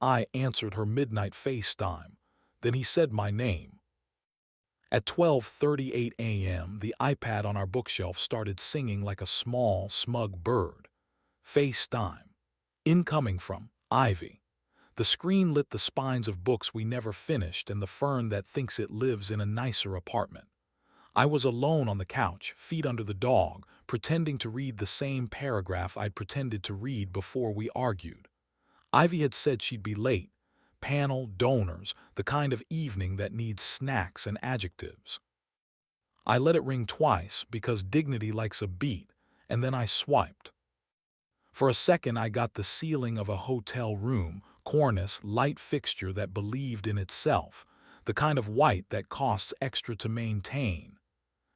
I answered her midnight FaceTime. Then he said my name. At 12:38 a.m., the iPad on our bookshelf started singing like a small, smug bird. FaceTime. Incoming from Ivy. The screen lit the spines of books we never finished and the fern that thinks it lives in a nicer apartment. I was alone on the couch, feet under the dog, pretending to read the same paragraph I'd pretended to read before we argued. Ivy had said she'd be late. Panel, donors, the kind of evening that needs snacks and adjectives. I let it ring twice because dignity likes a beat, and then I swiped. For a second I got the ceiling of a hotel room, cornice, light fixture that believed in itself, the kind of white that costs extra to maintain.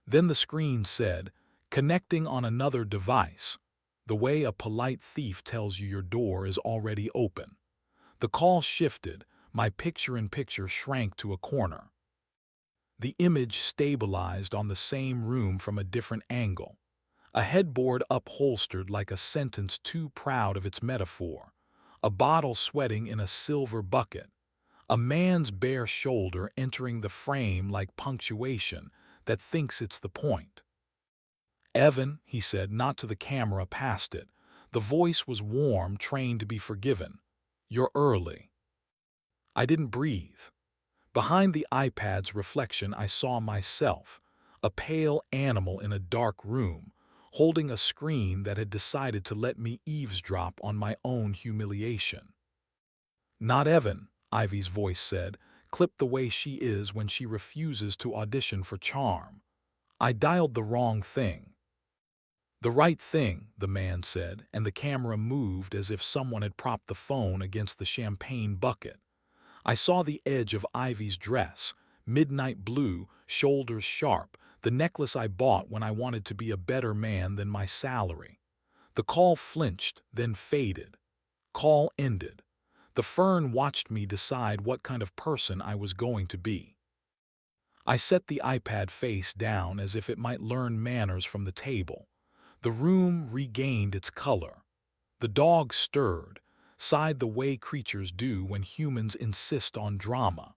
Then the screen said, connecting on another device, the way a polite thief tells you your door is already open. The call shifted, my picture-in-picture shrank to a corner. The image stabilized on the same room from a different angle. A headboard upholstered like a sentence too proud of its metaphor. A bottle sweating in a silver bucket. A man's bare shoulder entering the frame like punctuation that thinks it's the point. "Evan," he said, not to the camera, past it. The voice was warm, trained to be forgiven. "You're early." I didn't breathe. Behind the iPad's reflection I saw myself, a pale animal in a dark room, holding a screen that had decided to let me eavesdrop on my own humiliation. "Not Evan," Ivy's voice said, clipped the way she is when she refuses to audition for charm. "I dialed the wrong thing." "The right thing," the man said, and the camera moved as if someone had propped the phone against the champagne bucket. I saw the edge of Ivy's dress, midnight blue, shoulders sharp, the necklace I bought when I wanted to be a better man than my salary. The call flinched, then faded. Call ended. The fern watched me decide what kind of person I was going to be. I set the iPad face down as if it might learn manners from the table. The room regained its color. The dog stirred, sighed the way creatures do when humans insist on drama.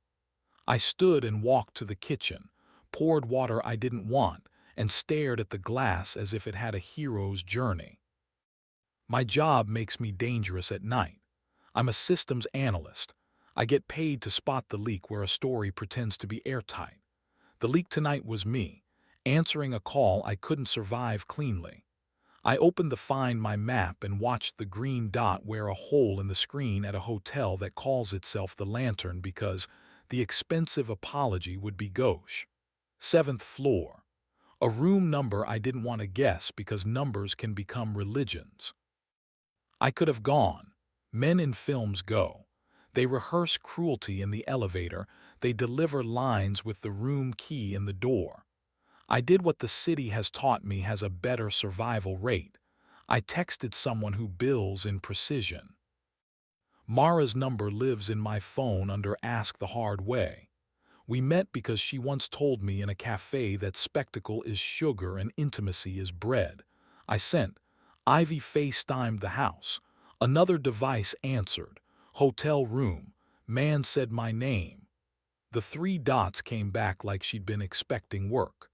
I stood and walked to the kitchen, poured water I didn't want, and stared at the glass as if it had a hero's journey. My job makes me dangerous at night. I'm a systems analyst. I get paid to spot the leak where a story pretends to be airtight. The leak tonight was me, answering a call I couldn't survive cleanly. I opened the Find My map and watched the green dot wear a hole in the screen at a hotel that calls itself the Lantern because the expensive apology would be gauche. 7th floor. A room number I didn't want to guess because numbers can become religions. I could have gone. Men in films go. They rehearse cruelty in the elevator, they deliver lines with the room key in the door. I did what the city has taught me has a better survival rate. I texted someone who bills in precision. Mara's number lives in my phone under Ask the Hard Way. We met because she once told me in a cafe that spectacle is sugar and intimacy is bread. I sent. Ivy FaceTimed the house. Another device answered. Hotel room. Man said my name. The 3 dots came back like she'd been expecting work.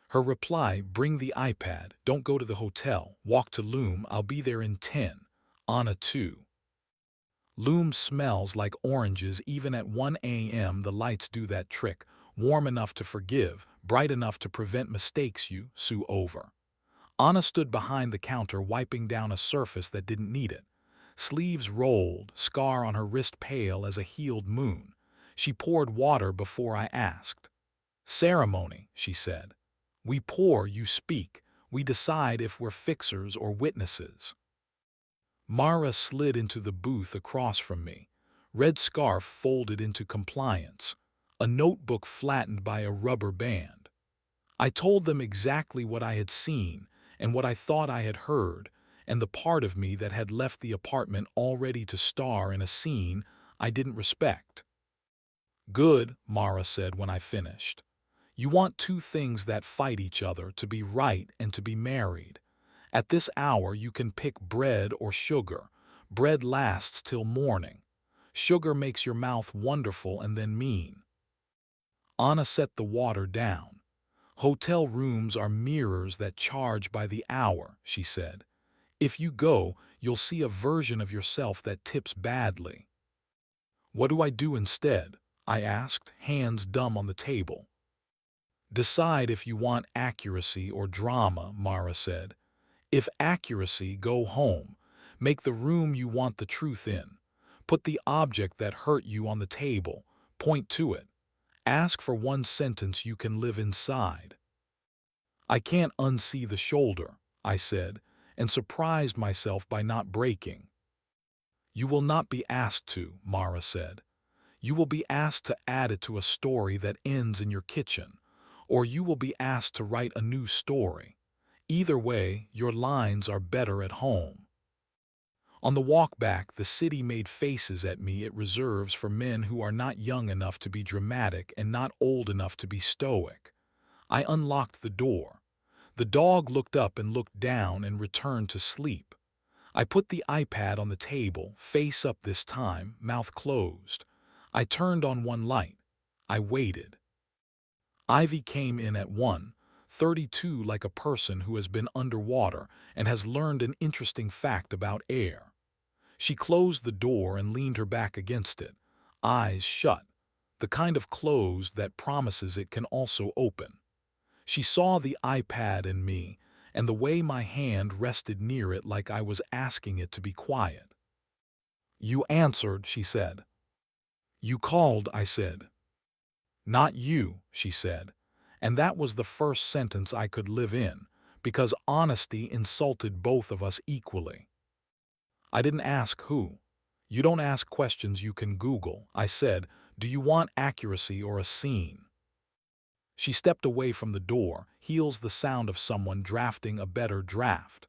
Her reply, bring the iPad, don't go to the hotel, walk to Loom, I'll be there in 10. Anna 2. Loom smells like oranges even at 1 a.m. The lights do that trick, warm enough to forgive, bright enough to prevent mistakes you sue over. Anna stood behind the counter wiping down a surface that didn't need it. Sleeves rolled, scar on her wrist pale as a healed moon. She poured water before I asked. Ceremony, she said. We pour, you speak. We decide if we're fixers or witnesses. Mara slid into the booth across from me, red scarf folded into compliance, a notebook flattened by a rubber band. I told them exactly what I had seen and what I thought I had heard, and the part of me that had left the apartment already to star in a scene I didn't respect. Good, Mara said when I finished. You want 2 things that fight each other, to be right and to be married. At this hour you can pick bread or sugar. Bread lasts till morning. Sugar makes your mouth wonderful and then mean. Anna set the water down. Hotel rooms are mirrors that charge by the hour, she said. If you go, you'll see a version of yourself that tips badly. What do I do instead? I asked, hands dumb on the table. Decide if you want accuracy or drama, Mara said. If accuracy, go home. Make the room you want the truth in. Put the object that hurt you on the table. Point to it. Ask for one sentence you can live inside. I can't unsee the shoulder, I said, and surprised myself by not breaking. You will not be asked to, Mara said. You will be asked to add it to a story that ends in your kitchen, or you will be asked to write a new story. Either way, your lines are better at home. On the walk back, the city made faces at me it reserves for men who are not young enough to be dramatic and not old enough to be stoic. I unlocked the door. The dog looked up and looked down and returned to sleep. I put the iPad on the table, face up this time, mouth closed. I turned on one light. I waited. Ivy came in at 1:32 like a person who has been underwater and has learned an interesting fact about air. She closed the door and leaned her back against it, eyes shut, the kind of close that promises it can also open. She saw the iPad and me, and the way my hand rested near it like I was asking it to be quiet. You answered, she said. You called, I said. Not you, she said, and that was the first sentence I could live in, because honesty insulted both of us equally. I didn't ask who. You don't ask questions you can Google. I said, do you want accuracy or a scene? She stepped away from the door, heels the sound of someone drafting a better draft.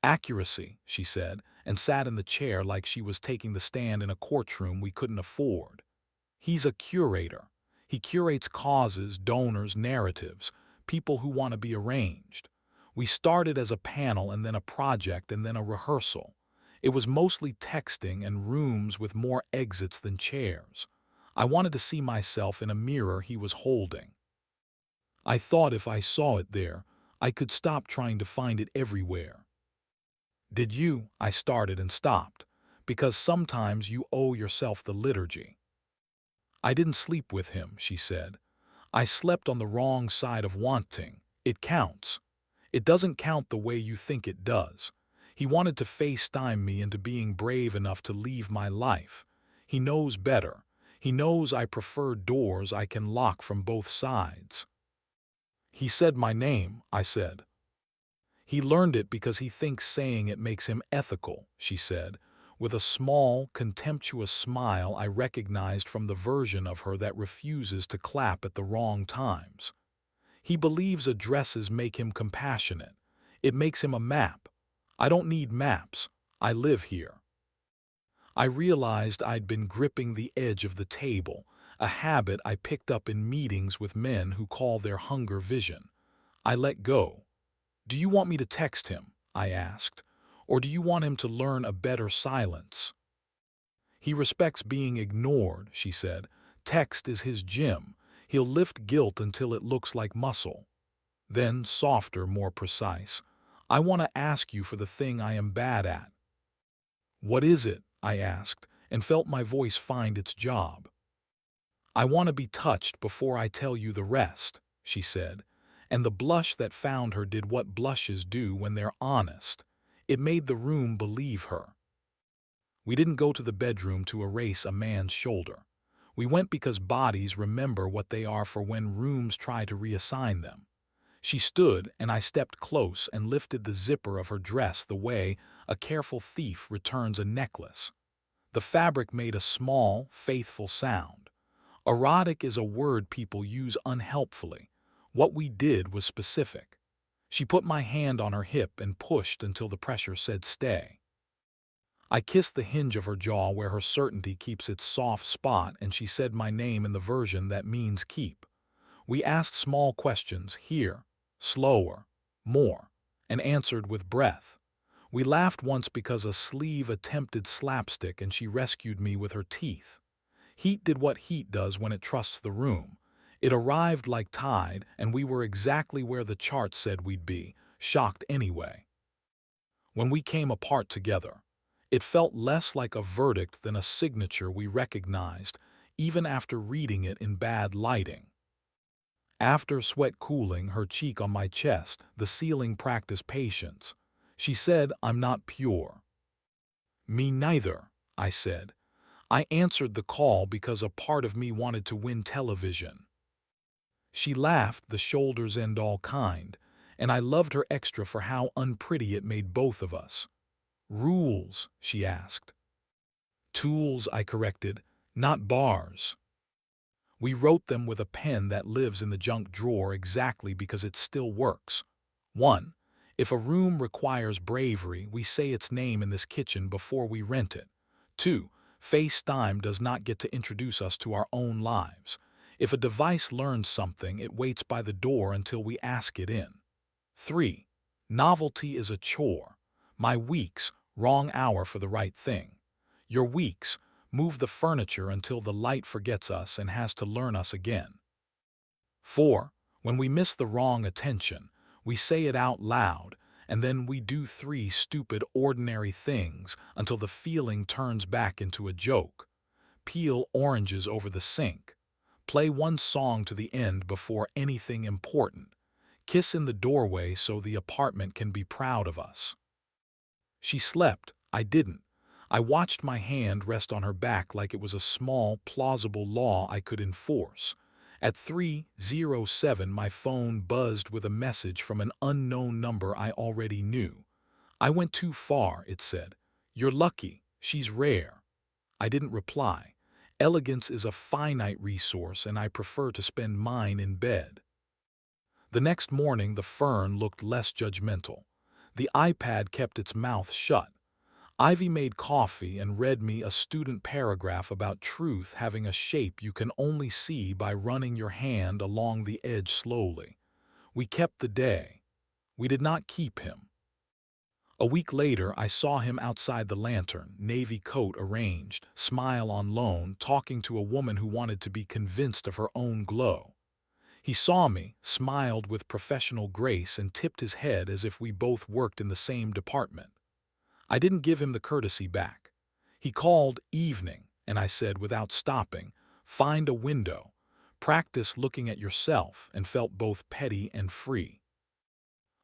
Accuracy, she said, and sat in the chair like she was taking the stand in a courtroom we couldn't afford. He's a curator. He curates causes, donors, narratives, people who want to be arranged. We started as a panel and then a project and then a rehearsal. It was mostly texting and rooms with more exits than chairs. I wanted to see myself in a mirror he was holding. I thought if I saw it there, I could stop trying to find it everywhere. Did you? I started and stopped, because sometimes you owe yourself the liturgy. I didn't sleep with him, she said. I slept on the wrong side of wanting. It counts. It doesn't count the way you think it does. He wanted to FaceTime me into being brave enough to leave my life. He knows better. He knows I prefer doors I can lock from both sides. He said my name, I said. He learned it because he thinks saying it makes him ethical, she said, with a small, contemptuous smile I recognized from the version of her that refuses to clap at the wrong times. He believes addresses make him compassionate. It makes him a map. I don't need maps. I live here. I realized I'd been gripping the edge of the table, a habit I picked up in meetings with men who call their hunger vision. I let go. Do you want me to text him? I asked. Or do you want him to learn a better silence? He respects being ignored, she said. Text is his gym. He'll lift guilt until it looks like muscle. Then, softer, more precise. I want to ask you for the thing I am bad at. What is it? I asked, and felt my voice find its job. I want to be touched before I tell you the rest, she said, and the blush that found her did what blushes do when they're honest. It made the room believe her. We didn't go to the bedroom to erase a man's shoulder. We went because bodies remember what they are for when rooms try to reassign them. She stood, and I stepped close and lifted the zipper of her dress the way a careful thief returns a necklace. The fabric made a small, faithful sound. Erotic is a word people use unhelpfully. What we did was specific. She put my hand on her hip and pushed until the pressure said stay. I kissed the hinge of her jaw where her certainty keeps its soft spot, and she said my name in the version that means keep. We asked small questions, here, slower, more, and answered with breath. We laughed once because a sleeve attempted slapstick and she rescued me with her teeth. Heat did what heat does when it trusts the room. It arrived like tide, and we were exactly where the chart said we'd be, shocked anyway. When we came apart together, it felt less like a verdict than a signature we recognized, even after reading it in bad lighting. After sweat cooling her cheek on my chest, the ceiling practiced patience. She said, "I'm not pure." "Me neither," I said. "I answered the call because a part of me wanted to win television." She laughed, the shoulders and all kind, and I loved her extra for how unpretty it made both of us. "Rules?" she asked. "Tools," I corrected, "not bars." We wrote them with a pen that lives in the junk drawer exactly because it still works. 1. If a room requires bravery, we say its name in this kitchen before we rent it. 2. FaceTime does not get to introduce us to our own lives. If a device learns something, it waits by the door until we ask it in. 3. Novelty is a chore. My weeks, wrong hour for the right thing. Your weeks, move the furniture until the light forgets us and has to learn us again. 4. When we miss the wrong attention, we say it out loud, and then we do 3 stupid, ordinary things until the feeling turns back into a joke. Peel oranges over the sink. Play one song to the end before anything important. Kiss in the doorway so the apartment can be proud of us. She slept. I didn't. I watched my hand rest on her back like it was a small, plausible law I could enforce. At 3:07, my phone buzzed with a message from an unknown number I already knew. "I went too far," it said. "You're lucky. She's rare." I didn't reply. Elegance is a finite resource, and I prefer to spend mine in bed. The next morning, the fern looked less judgmental. The iPad kept its mouth shut. Ivy made coffee and read me a student paragraph about truth having a shape you can only see by running your hand along the edge slowly. We kept the day. We did not keep him. A week later, I saw him outside the lantern, navy coat arranged, smile on loan, talking to a woman who wanted to be convinced of her own glow. He saw me, smiled with professional grace, and tipped his head as if we both worked in the same department. I didn't give him the courtesy back. He called "evening," and I said without stopping, "Find a window. Practice looking at yourself," and felt both petty and free.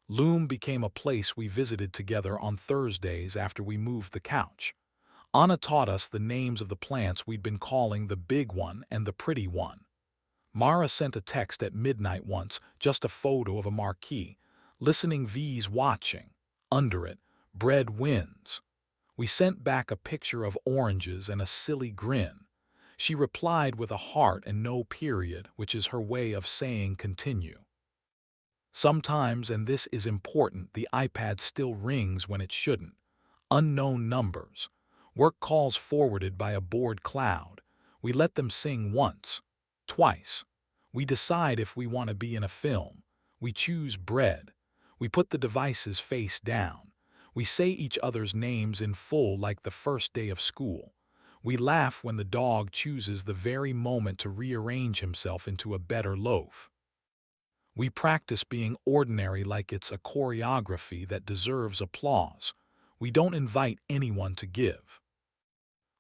Loom became a place we visited together on Thursdays after we moved the couch. Anna taught us the names of the plants we'd been calling the big one and the pretty one. Mara sent a text at midnight once, just a photo of a marquee. "Listening V's watching." Under it, "Bread wins." We sent back a picture of oranges and a silly grin. She replied with a heart and no period, which is her way of saying continue. Sometimes, and this is important, the iPad still rings when it shouldn't. Unknown numbers. Work calls forwarded by a bored cloud. We let them sing once, twice. We decide if we want to be in a film. We choose bread. We put the devices face down. We say each other's names in full like the first day of school. We laugh when the dog chooses the very moment to rearrange himself into a better loaf. We practice being ordinary like it's a choreography that deserves applause. We don't invite anyone to give.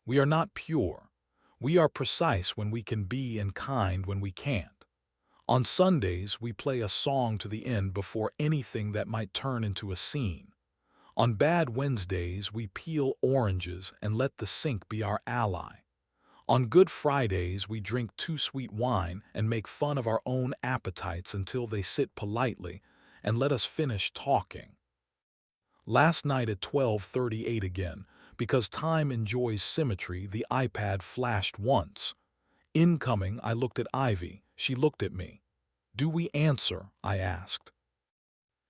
We are not pure. We are precise when we can be and kind when we can't. On Sundays, we play a song to the end before anything that might turn into a scene. On bad Wednesdays, we peel oranges and let the sink be our ally. On Good Fridays, we drink too sweet wine and make fun of our own appetites until they sit politely and let us finish talking. Last night at 12:38 again, because time enjoys symmetry, the iPad flashed once. Incoming, I looked at Ivy. She looked at me. "Do we answer?" I asked.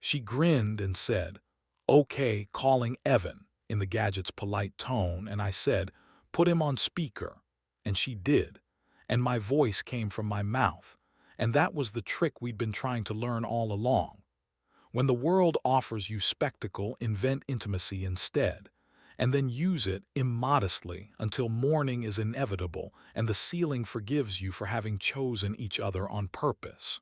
She grinned and said, "Okay, calling Evan," in the gadget's polite tone, and I said, "Put him on speaker." And she did, and my voice came from my mouth, and that was the trick we'd been trying to learn all along. When the world offers you spectacle, invent intimacy instead, and then use it immodestly until mourning is inevitable and the ceiling forgives you for having chosen each other on purpose.